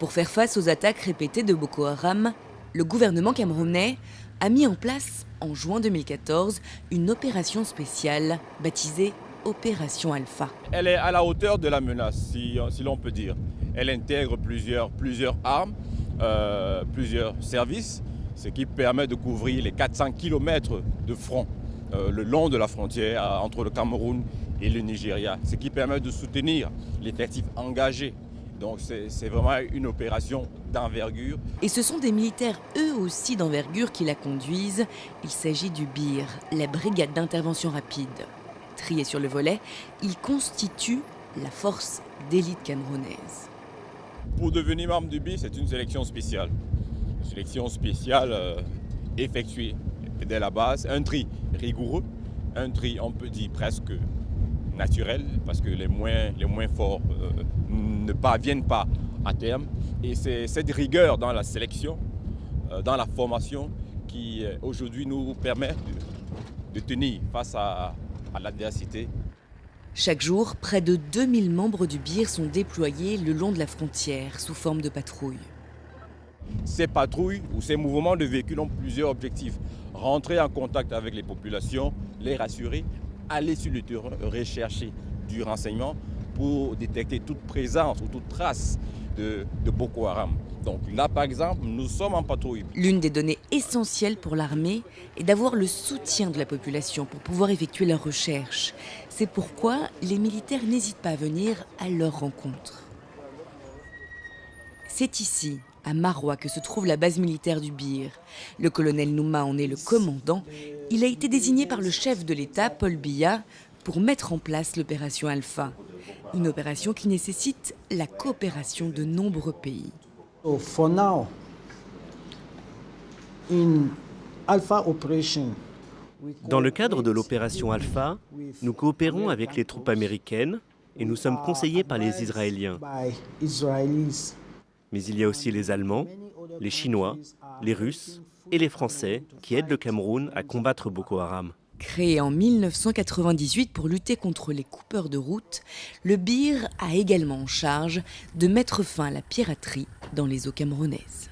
Pour faire face aux attaques répétées de Boko Haram, le gouvernement camerounais a mis en place, en juin 2014, une opération spéciale baptisée Opération Alpha. Elle est à la hauteur de la menace, si l'on peut dire. Elle intègre plusieurs armes, plusieurs services, ce qui permet de couvrir les 400 km de front le long de la frontière entre le Cameroun et le Nigeria, ce qui permet de soutenir l'effectif engagé. Donc c'est vraiment une opération d'envergure. Et ce sont des militaires eux aussi d'envergure qui la conduisent. Il s'agit du BIR, la brigade d'intervention rapide. Triés sur le volet, ils constituent la force d'élite camerounaise. Pour devenir membre du BIR, c'est une sélection spéciale. Une sélection spéciale effectuée dès la base, un tri rigoureux, un tri on peut dire presque naturel, parce que les moins forts ne parviennent pas à terme. Et c'est cette rigueur dans la sélection, dans la formation, qui aujourd'hui nous permet de tenir face à l'adversité. Chaque jour, près de 2000 membres du BIR sont déployés le long de la frontière sous forme de patrouilles. Ces patrouilles ou ces mouvements de véhicules ont plusieurs objectifs. Rentrer en contact avec les populations, les rassurer, aller sur le terrain, rechercher du renseignement pour détecter toute présence ou toute trace de Boko Haram. Donc là, par exemple, nous sommes en patrouille. L'une des données essentielles pour l'armée est d'avoir le soutien de la population pour pouvoir effectuer leurs recherches. C'est pourquoi les militaires n'hésitent pas à venir à leur rencontre. C'est ici, à Maroua, que se trouve la base militaire du BIR. Le colonel Nouma en est le commandant. Il a été désigné par le chef de l'État, Paul Biya, pour mettre en place l'opération Alpha. Une opération qui nécessite la coopération de nombreux pays. Dans le cadre de l'opération Alpha, nous coopérons avec les troupes américaines et nous sommes conseillés par les Israéliens. Mais il y a aussi les Allemands, les Chinois, les Russes et les Français qui aident le Cameroun à combattre Boko Haram. Créé en 1998 pour lutter contre les coupeurs de route, le BIR a également en charge de mettre fin à la piraterie dans les eaux camerounaises.